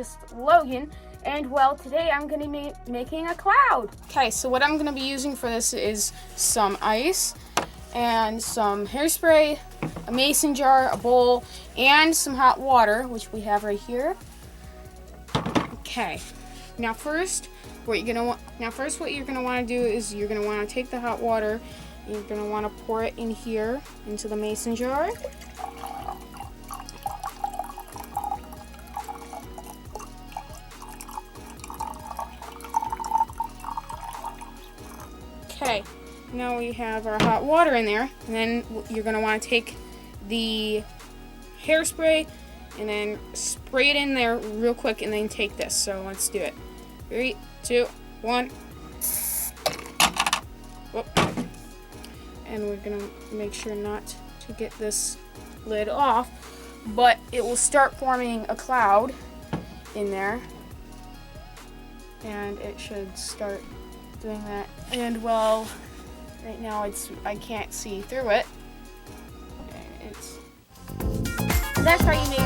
just Logan, and well, today I'm going to be making a cloud. Okay, so what I'm going to be using for this is some ice and some hairspray, a mason jar, a bowl, and some hot water, which we have right here. Okay, now first what you're going to want to do is you're going to want to take the hot water, and you're going to want to pour it in here into the mason jar. Okay, now we have our hot water in there, and then you're going to want to take the hairspray and then spray it in there real quick, and then take this. So let's do it. 3, 2, 1. Whoop. And we're going to make sure not to get this lid off, but it will start forming a cloud in there, and it should start doing that. And well, right now I can't see through it. That's how you make